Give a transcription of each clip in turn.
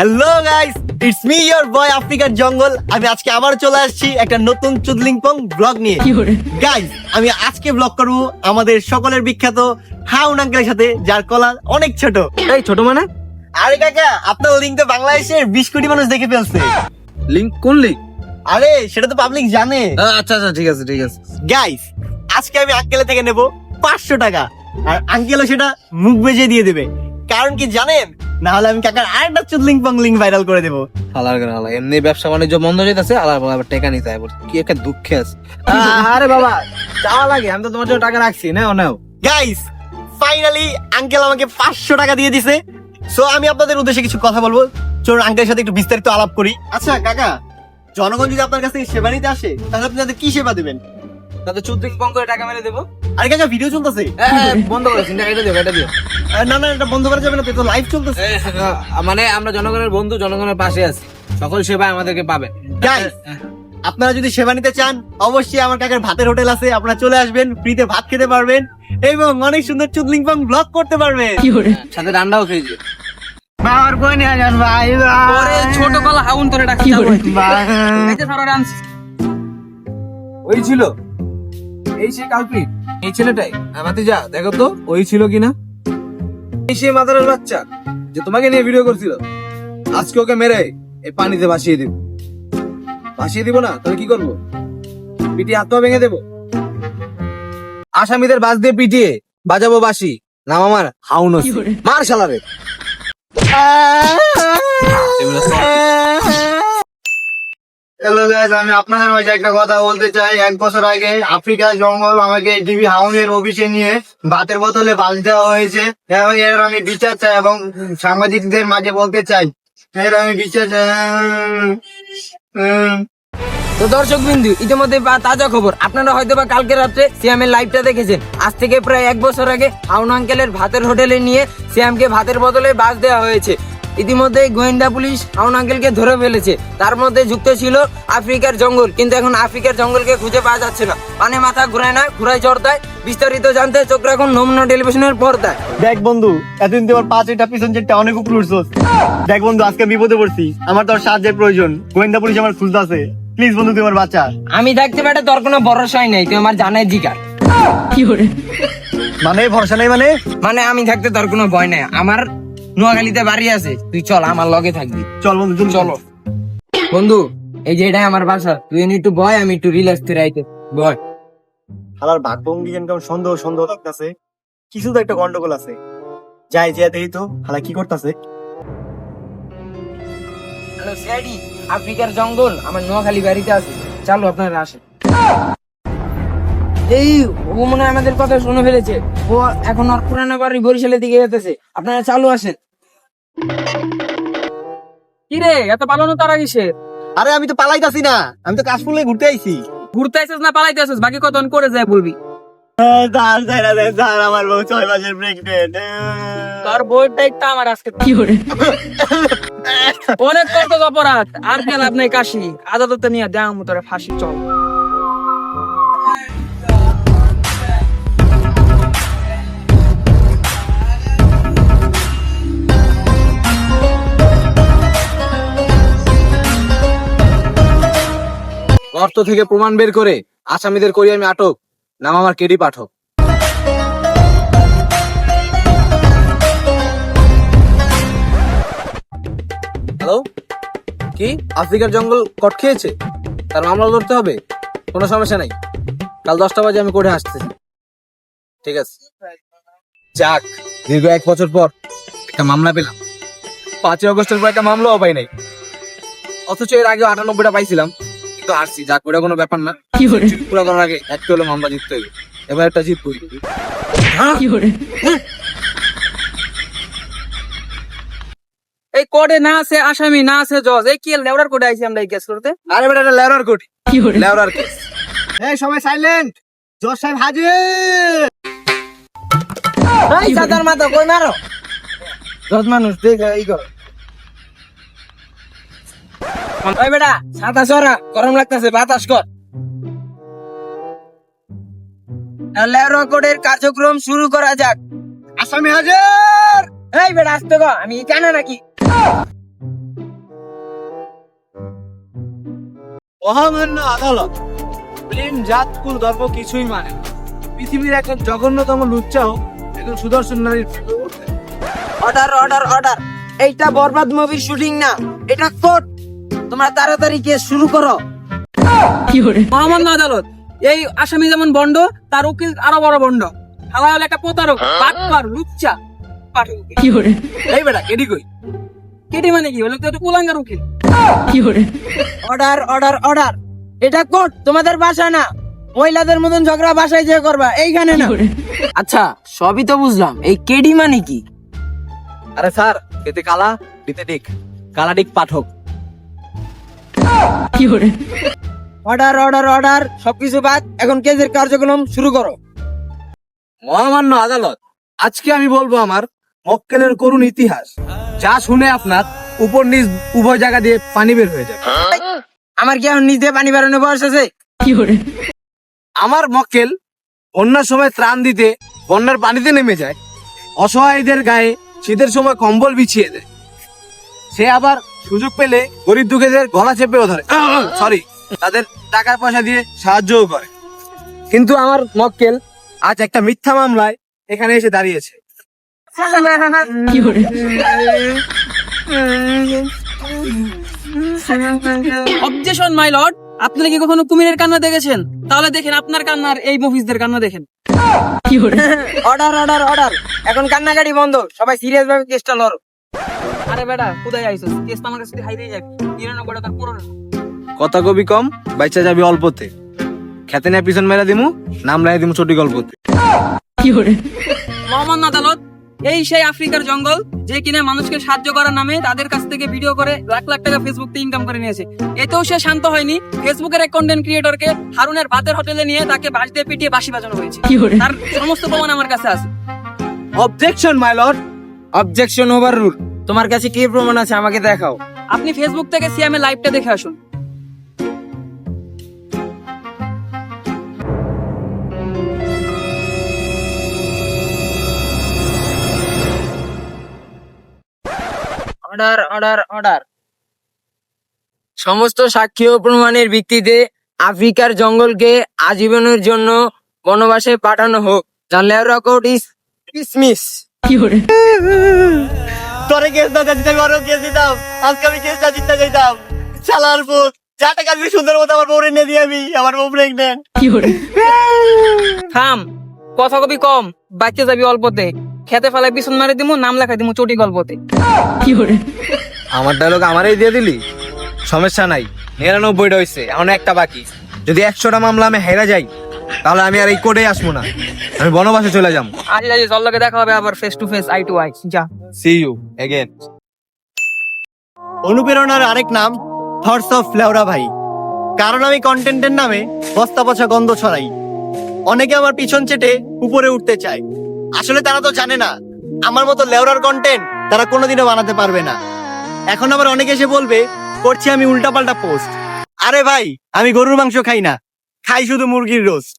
Hello guys, it's me your boy আফ্রিকার জঙ্গল। আমি আজকে আবার চলে আসছি একটা নতুন চুদলিংপং ব্লগ নিয়ে। গাইস, আমি আজকে ব্লগ করব আমাদের সকলের বিখ্যাত হাউন আঙ্কেলের সাথে, যার কলা অনেক ছোট। এই ছোট মানে? আরে কাকা, আপনার লিঙ্ক তো বাংলাদেশের 20 কোটি মানুষ দেখে ফেলছে। লিংক কোন লিংক? আরে সেটা তো পাবলিক জানে। আচ্ছা আচ্ছা, ঠিক আছে ঠিক আছে। গাইস, আজকে আমি আঙ্কেলের থেকে নেব 500 টাকা, আর আঙ্কেলও সেটা মুখ বেজে দিয়ে দেবে। কারণ কি জানেন? না হলে আমি কাকার আরেকটা চুদলিংপং লিঙ্ক ভাইরাল করে দেবো। হালার করে হালা, এমনি ব্যবসা বাণিজ্য বন্ধ হইতাছে, আবার টাকা নিতে হয় বলছে। কি একটা দুঃখে আছে। আরে বাবা, চাওয়া লাগে, আমি তো তোমার জন্য টাকা রাখছি। নাও নাও। গাইস, ফাইনালি আঙ্কেল আমাকে 500 টাকা দিয়ে দিছে। সো আমি আপনাদের উদ্দেশ্যে কিছু কথা বলবো। চলুন আঙ্কেলের সাথে একটু বিস্তারিত আলাপ করি। আচ্ছা কাকা, জনগণ যদি আপনার কাছ থেকে সেবা নিতে আসে, তাহলে আপনি তাদের কি সেবা দিবেন? তাতে চুদ্দিং পং করে টাকা মেরে দেবো। আরে কাকা, ভিডিও চলতেছে। বন্ধ করে চিন্তা, এটা দিও এটা দিও। না না, এটা বন্ধ করা যাবে না, তো লাইভ চলতেছে। মানে আমরা জনগণের বন্ধু, জনগণের পাশে আছি, সকল সেবা আমাদেরকে পাবে। গাইস, আপনারা যদি সেবা নিতে চান, অবশ্যই আমার কাকার ভাতের হোটেল আছে, আপনারা চলে আসবেন, ফ্রিতে ভাত খেতে পারবেন এবং অনেক সুন্দর চুদলিংপং ব্লগ করতে পারবেন। সাথে রান্নাও খেয়েছে। আমার কই নিয়ে যান ভাই? ওরে ছোট কলা হাউন তোরে ডাকা যাবে এই যে ধরো রামস ওই ছিল, এই সে কালপ্রিট, এই ছেলেটাই। ভাতিজা দেখো তো ওই ছিল কিনা। এই সে মাদারের বাচ্চা যে তোমাকে নিয়ে ভিডিও করছিল। আজকে ওকে মেরে এই পানিতে ভাসিয়ে দিব। ভাসিয়ে দিব না তাহলে কি করবো? পিটিয়ে হাত পা ভেঙে দেবো। আসামিদের বাস দিয়ে পিটিয়ে বাজাবো বাসি। নাম আমার হাউন ওসি। মার শালারে। হ্যালো গাইস, আমি আপনাদের মাঝে একটা কথা বলতে চাই। 1 বছর আগে আফ্রিকার জঙ্গল আমাকে টিভি হাউনের অফিসে নিয়ে ভাতের বোতলে বাস দেওয়া হয়েছে, এবং এর আমি বিচার চাই এবং সাংবাদিকদের মাঝে বলতে চাই, এর আমি বিচার চাই। তো দর্শক বিন্দু, ইতিমধ্যে তাজা খবর, আপনারা হয়তো বা কালকে রাত্রে সিয়ামের লাইভটা দেখেছেন। আজ থেকে প্রায় 1 বছর আগে হাউন আঙ্কেলের ভাতের হোটেলে নিয়ে সিয়ামকে ভাতের বদলে বাস দেওয়া হয়েছে। ইতিমধ্যে গোয়েন্দা পুলিশ হাউন আঙ্কেলকে ধরে ফেলেছে। তার মধ্যে যুক্ত ছিল আফ্রিকার জঙ্গল, কিন্তু এখন আফ্রিকার জঙ্গলকে খুঁজে পাওয়া যাচ্ছে না। মানে মাথা ঘুরায় না, ঘুরায় চড়তায়। বিস্তারিত জানতে চোখ রাখুন নমুনা টেলিভিশনের পর্দায়। দেখ বন্ধু, এতদিন তোমার 5 পিছন যেটা অনেক উপর উঠছস। দেখ বন্ধু, আজকে বিপদে পড়ছি, আমার তোর সাহায্যের প্রয়োজন। গোয়েন্দা পুলিশ আমার খুঁজতেছে, প্লিজ বন্ধু তুই আমার বাচ্চা। আমি থাকতে পারে তোর কোনো ভরসাই নাই, তুই আমার জানাই জিগার। মানে ভরসা নেই মানে আমি থাকতে তোর কোনো ভয় নাই। আমার নোয়াখালীতে বাড়ি আছে, তুই চল আমার লগে থাকবি। চল বন্ধু, চলো। বন্ধু, এই যে এটাই আমার বাসা, তুই একটু বয়, আমি একটু রিল্যাক্স করে আইতে বয়। হালার ভাগভঙ্গি যেন কেমন সন্দেহ সন্দেহ লাগতেছে, কিছু তো একটা গন্ডগোল আছে। যাই যে দেখি তো হালা কি করতেছে। হ্যালো সিআইডি, আফ্রিকার জঙ্গল আমার নোয়াখালী বাড়িতে আছে, চালু আপনারা আসেন। এই ও মনে হয় আমাদের কথা শুনে ফেলেছে, ও এখন আর পুরানো বাড়ি বরিশালের দিকে যেতেছে, আপনারা চালু আসেন। কি রে, এত পালানো তারা কিসের? আরে আমি তো পালাইতাছি না, আমি তো কাশফুলে ঘুরতে আইছি। ঘুরতে আসছিস না পালাইতে আসছিস? বাকি কত করে যায় বলবি। আমার বউ 6 মাসের প্রেগনেন্ট। তোর বইটা একটা আমার আজকে কি করে অনেক কত অপরাধ, আর কেন আপনি কাশি আদালতে নিয়ে দেওয়া তোরে ফাঁসি। চল গর্ত থেকে প্রমাণ বের করে আসামিদের করি আমি আটক। নাম আমার কেডি পাঠক। হ্যালো, কি আফ্রিকার জঙ্গল কট খেয়েছে? তার মামলা ধরতে হবে? কোনো সমস্যা নাই, কাল 10টা বাজে আমি কোর্টে আসতেছি। ঠিক আছে। যাক, দীর্ঘ 1 বছর পর একটা মামলা পেলাম। 5ই আগস্টের পর একটা মামলাও পাই নাই, অথচ এর আগে 98টা পাইছিলাম, কিন্তু হারছি। যাক, ওটা কোনো ব্যাপার না। পুরো করার আগে একটা হলো মামলা জিততে হবে। এবার একটা জিতবই। এই কোর্টে না আছে আসামি, না আছে জজ, এই কি লেওড়ার কোর্টে আইছি আমরা এই কেস করতে? আরে বেটা, এটা লেওরার কোটি, লেওরার কেস। এই সবাই সাইলেন্ট, জজ সাহেব হাজির। এই সাদার মাথা কই মারো, জজ মানুষ দেখে এই করো। ওই বেটা সাদা সরা, গরম লাগতেছে, বাতাস কর। লেওড়া কোর্টের কার্যক্রম শুরু করা যাক। আসামি হাজির। এই বেটা আসতে গো, আমি জানা নাকি? মহামান্য আদালত প্রেম জাত কুল ধর্ম কিছুই মানে না। পৃথিবীর এখন জঘন্যতম লুচ্চাও একজন সুদর্শন নারীর প্রেমে পড়তে পারে। অর্ডার অর্ডার অর্ডার, এইটা বরবাদ মুভির শুটিং না, এটা কোর্ট। তোমরা তাড়াতাড়ি কেস শুরু করো। মহামান্য আদালত, এই আসামি যেমন বন্ড, তার উকিল আরো বড় বন্ড। হালা হলো একটা প্রতারক, বাটপার, লুচ্চা, পাঠক উকিল। এই বেটা কেডি কই? কেটে মানে কি হলো, তো একটা কুলাঙ্গার উকিল। অর্ডার অর্ডার অর্ডার, এটা কোর্ট, তোমাদের বাসা না। মহিলাদের মতন ঝগড়া বাসায় যে করবা, এইখানে না। আচ্ছা, সবই তো বুঝলাম, এই কেডি মানে কি? আরে স্যার, এতে কালা দিতে ডিক, কালা ডিক পাঠক। অর্ডার অর্ডার অর্ডার, সবকিছু বাদ, এখন কেসের কার্যক্রম শুরু করো। মহামান্য আদালত, আজকে আমি বলবো আমার মক্কেলের করুণ ইতিহাস, যা শুনে আপনার উপর নিচ উভয় জায়গা দিয়ে পানি বের হয়ে যাবে। আমার কি এখন নিজে পানি বেরোনো বয়স আছে? আমার মক্কেল বন্যার সময় ত্রাণ দিতে বন্যার পানিতে নেমে যায়, অসহায়দের গায়ে শীতের সময় কম্বল বিছিয়ে দেয়। সে আবার সুযোগ পেলে গরিব দুঃখীদের গলা চেপেও ধরে, সরি, তাদের টাকা পয়সা দিয়ে সাহায্যও করে। কিন্তু আমার মক্কেল আজ একটা মিথ্যা মামলায় এখানে এসে দাঁড়িয়েছে। অবজেকশন মাই লর্ড, আপনারা কি কখনো কুমিরের কান্না দেখেছেন? তাহলে দেখেন আপনার কান্নার এই মফিজদের কান্না দেখেন। অর্ডার অর্ডার অর্ডার, এখন কান্নাকাটি বন্ধ, সবাই সিরিয়াস ভাবে কেসটা লড়ো। আরে বেটা, কোথায় আইছস? কেস তো আমার কাছে হাইরেই যাবে। 99 টাকার পুরনো। কথা কবি কম, বাইচা যাবি অল্পতে। খেতে নিয়ে পিছন মেরা দিমু, নাম রায় দিমু চটি গল্পতে। মহামান্য আদালত, এই সেই আফ্রিকার জঙ্গল যে কিনা মানুষকে সাহায্য করার নামে তাদের কাছ থেকে ভিডিও করে লাখ লাখ টাকা ফেসবুক থেকে ইনকাম করে নিয়েছে। এতেও সে শান্ত হয়নি। ফেসবুকের এক কন্টেন্ট ক্রিয়েটরকে হারুনের ভাতের হোটেলে নিয়ে তাকে বাঁশ দিয়ে পিটিয়ে বাঁশি বাজানো হয়েছে। তার সমস্ত প্রমাণ আমার কাছে আছে। Objection my lord. Objection over rule. তোমার কাছে কি প্রমাণ আছে আমাকে দেখাও। আপনি ফেসবুক থেকে সিএম এর লাইভটা দেখে আসুন। অর্ডার অর্ডার অর্ডার, সমস্ত সাক্ষী ও প্রমাণের ভিত্তিতে আফ্রিকার জঙ্গলকে আজীবনের জন্য বনবাসে পাঠানো হোক। The layer court is dismiss. তোরে কেস না দিতে আমি আরো কেস দিতাম। আজকে আমি কেসটা জিততে যাইতাম। শালার পুত, যা টাকা দিয়ে সুন্দর মতো আমার বউরে নিয়ে দিয়ে আমি, আমার বউ প্রেগনেন্ট। থাম, কথা কবি কম, বাচ্চা যাবি অল্পতে। খেতে ফেলায় পিছন মারে দিমু, নাম লেখা দিমু চটি গল্পতে। আমার ডায়লগ আমারই দিয়ে দিলি, সমস্যা নাই। 99টা হয়েছে, এখন একটা বাকি। যদি 100টা মামলা আমি হেরা যাই, তাহলে আমি আর এই কোর্টে আসবো না, আমি বনবাসে চলে যাবো। আজ আজ চল্লকে দেখা হবে আবার face to face, eye to eye. যা। See you again. অনুপ্রেরণার আরেক নাম থটস অফ লেওরা ভাই। কারণ আমি কন্টেন্টের নামে বস্তা পচা গন্ধ ছড়াই। অনেকে আমার পিছন চেটে উপরে উঠতে চায়, আসলে তারা তো জানে না আমার মতো লেওরার কন্টেন্ট তারা কোনোদিনও বানাতে পারবে না। এখন আবার অনেকে এসে বলবে করছি আমি উল্টাপাল্টা পোস্ট। আরে ভাই, আমি গরুর মাংস খাই না, খাই শুধু মুরগির রোস্ট।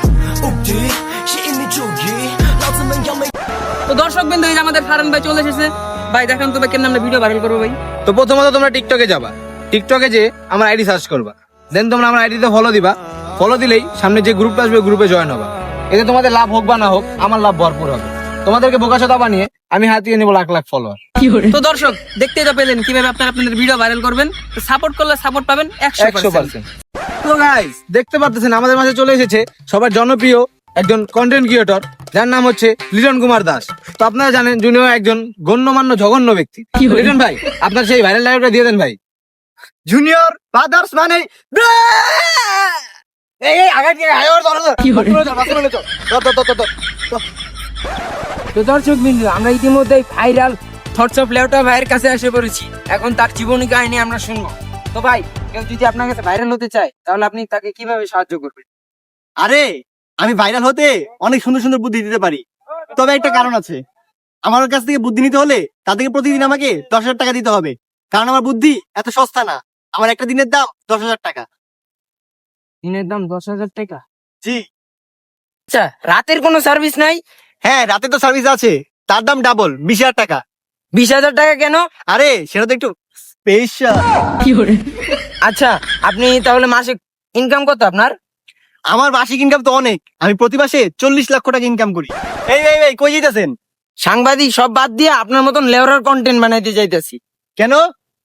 তো দর্শক বিন্দু, এই যে আমাদের ফারান ভাই চলে এসেছে। ভাই দেখান তো ভাই কেন আমরা ভিডিও ভাইরাল করবো ভাই। তো প্রথমত তোমরা টিকটকে যাবা, টিকটকে যে আমার আইডি সার্চ করবা, দেন তোমরা আমার আইডিতে ফলো দিবা। ফলো দিলেই সামনে যে গ্রুপটা আসবে গ্রুপে জয়েন হবা। এতে তোমাদের লাভ হোক বা না হোক, আমার লাভ ভরপুর হবে। তোমাদেরকে বোকাচোদা বানিয়ে আমি হাতিয়ে নেবো লাখ লাখ ফলোয়ার। তো দর্শক, দেখতেই তো পেলেন কিভাবে আপনারা আপনাদের ভিডিও ভাইরাল করবেন। সাপোর্ট করলে সাপোর্ট পাবেন 100%। তো গাইস, দেখতে পাচ্ছেন আমাদের মাঝে চলে এসেছে সবার জনপ্রিয় একজন কন্টেন্ট ক্রিয়েটর, যার নাম হচ্ছে লিটন কুমার দাস। তো আপনারা জানেন জুনিয়র একজন গণ্যমান্য জঘন্য ব্যক্তি। লিটন ভাই, আপনার সেই ভাইরাল লাইভটা দিয়ে দেন ভাই। জুনিয়র ব্রাদার্স মানে এই এই আগে কি আয় ওর ধরো তো দর্শক বিন্দু, আমরা ইতিমধ্যেই ভাইরাল থটস অফ লেওটা ভাইয়ের কাছে এসে পড়েছি। এখন তার জীবনী কাহিনী আমরা শুনবো। তো ভাই, কেউ যদি আপনার কাছে ভাইরাল হতে চায়, তাহলে আপনি তাকে কিভাবে সাহায্য করবেন? আরে আমি ভাইরাল হতে অনেক সুন্দর সুন্দর বুদ্ধি দিতে পারি, তবে একটা কারণ আছে। আমার কাছ থেকে বুদ্ধি নিতে হলে তাদেরকে প্রতিদিন আমাকে 10,000 টাকা দিতে হবে, কারণ আমার বুদ্ধি এত সস্তা না। আমার একটা দিনের দাম 10,000 টাকা। দিনের দাম 10,000 টাকা? জি আচ্ছা, রাতের কোনো সার্ভিস নাই? হ্যাঁ, রাতে তো সার্ভিস আছে, তার দাম ডাবল, 20,000 টাকা। 20,000 টাকা কেন? আরে সেটা তো একটু স্পেশাল। আচ্ছা, আপনি তাহলে মাসে ইনকাম কত আপনার? আমার মাসিক ইনকাম তো অনেক, আমি প্রতি মাসে 40 লক্ষ টাকা ইনকাম করি। এই কই যেতেছেন? সাংবাদিক সব বাদ দিয়ে আপনার মতন লেওরার কন্টেন্ট বানাইতে চাইতেছি। কেন?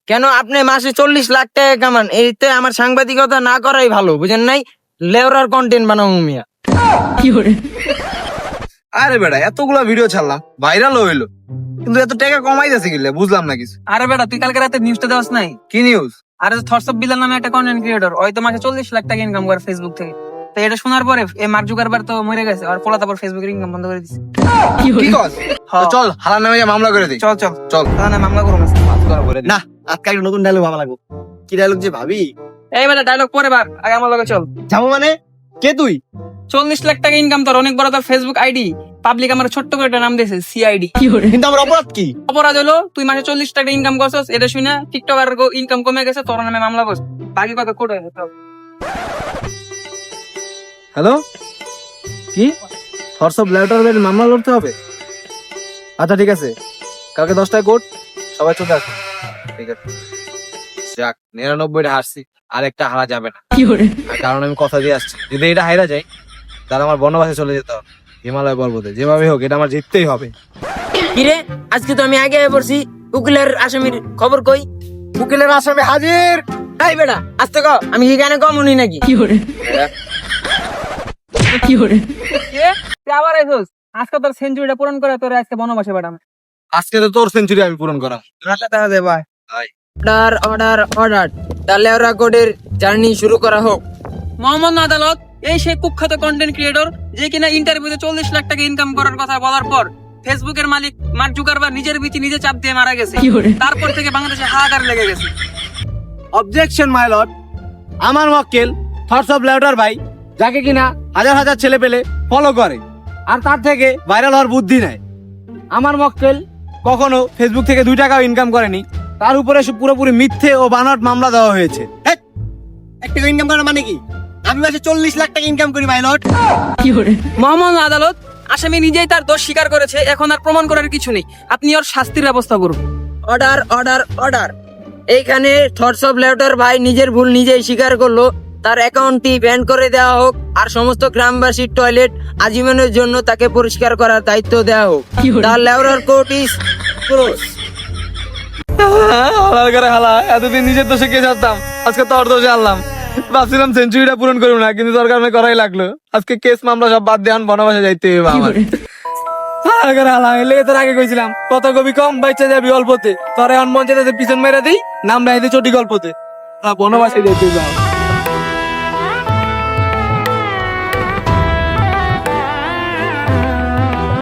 কেন আপনি মাসে 40 লাখ টাকা কামান, এইতে আমার সাংবাদিকতা না করাই ভালো, বুঝেন নাই? লেওরার কন্টেন্ট বানাবো মিয়া। আরে বেটা এতগুলা ভিডিও ছাড়লাম, ভাইরাল হইলো, কিন্তু এত টাকা কমাই যাচ্ছে কিলে, বুঝলাম না কিছু। আরে বেটা তুই কালকে রাতে নিউজটা দেওয়াস নাই? কি নিউজ? আরে থটস অফ বিলাল নামে একটা কন্টেন্ট ক্রিয়েটর, ওই তো মাসে 40 লাখ টাকা ইনকাম করে ফেসবুক থেকে। তো এটা শোনার পরে এই মার্ক জুকারবার্গ তো মরে গেছে, আর পোলা তারপর ফেসবুকের ইনকাম বন্ধ করে দিছে। কি কস? তো চল হালার নামে যা মামলা করে দিই। চল চল চল তাহলে মামলা করুন। না, আজকে একটা নতুন ডায়লগ ভালো লাগবো। কি ডায়লগ যে ভাবি? এই বেটা ডায়লগ পরে বার, আগে আমার লগে চল। যাবো মানে? কে তুই? 40 লাখ টাকা ইনকাম, তোর অনেক বড় তোর ফেসবুক আইডি, পাবলিক আমার ছোট্ট করে একটা নাম দিয়েছে সিআইডি। কিন্তু আমার অপরাধ কি? অপরাধ হলো তুই মাসে 40 টাকা ইনকাম করছস, এটা শুনে টিকটকার ইনকাম কমে গেছে, তোর নামে মামলা করছ। বাকি কথা কোর্টে হতো। হ্যালো, কি হোয়াটসঅ্যাপ লেটার মামলা লড়তে হবে? আচ্ছা ঠিক আছে, কালকে 10টায় কোর্ট, সবাই চলে আসবে। ঠিক আছে, যাক 99টা হারছি, আর একটা হারা যাবে না। আর কারণ আমি কথা দিয়ে আসছি, যদি এটা হাইরা যায় তাহলে আমার বনবাসে চলে যেতে হবে, হিমালয় পর্বতে। যেভাবে হোক এটা আমার জিততেই হবে। কিরে আজকে তো আমি আগে পড়ছি, উকিলের আসামির খবর কই? উকিলের আসামি হাজির। এই বেটা আস্তে ক, আমি কি গানে কম উনি নাকি? কে? তুই আবার আইছস? আজকে তোর সেঞ্চুরিটা পূরণ করে তোর আজকে বনবাসে পাঠাম। আজকে তো তোর সেঞ্চুরি আমি পূরণ করা। অর্ডার অর্ডার অর্ডার, তাহলে ওরা কোডের জার্নি শুরু করা হোক। মোহাম্মদ আদালত এই সেই কুখ্যাত কন্টেন্ট ক্রিয়েটর যে কিনা ইন্টারভিউতে 40 লাখ টাকা ইনকাম করার কথা বলার পর ফেসবুকের মালিক মার্ক জুকারবার্গ নিজের বিচি নিজে চাপ দিয়ে মারা গেছে। তারপর থেকে বাংলাদেশে হাহাকার লেগে গেছে। অবজেকশন মাই লর্ড, আমার মক্কেল থটস অফ লেটার ভাই, যাকে কিনা হাজার হাজার ছেলে পেলে ফলো করে আর তার থেকে ভাইরাল হওয়ার বুদ্ধি নেয়, আমার মক্কেল কখনো ফেসবুক থেকে 2 টাকাও ইনকাম করেনি। তার উপরে পুরোপুরি মিথ্যে ও বানোয়াট মামলা দেওয়া হয়েছে। 1 টাকা ইনকাম করার মানে কি? আমি মাসে 40 লাখ টাকা ইনকাম করি মাই লর্ড। মোহাম্মদ আদালত আসামি নিজেই তার দোষ স্বীকার করেছে, এখন আর প্রমাণ করার কিছু নেই, আপনি ওর শাস্তির ব্যবস্থা করুন। অর্ডার অর্ডার অর্ডার, এইখানে থটস অফ লেটার ভাই নিজের ভুল নিজেই স্বীকার করলো, তার অ্যাকাউন্টটি ব্যান করে দেওয়া হোক, আর সমস্ত গ্রামবাসীর টয়লেট আজীবনের জন্য তাকে পরিষ্কার করার দায়িত্ব দেওয়া হোক। তার লেটার কোর্ট ইজ ক্লোজ। হালার করে হালা, এতদিন নিজের দোষে কে জানতাম, আজকে তোর দোষে আনলাম। ভাবছিলাম সেঞ্চুরিটা পূরণ করবো না, কিন্তু দরকার আমি করাই লাগলো। আজকে কেস মামলা সব বাদ দিয়ে বনবাসে যাইতে হবে আমার। হালার করে হালা, এর লেগে তোর আগে কইছিলাম কত কবি কম বাইচা যাবি অল্পতে, তোর এখন মন চাইতেছে পিছন মেরে দিই, নাম রাইতে চটি গল্পতে। বনবাসে যাইতে হবে।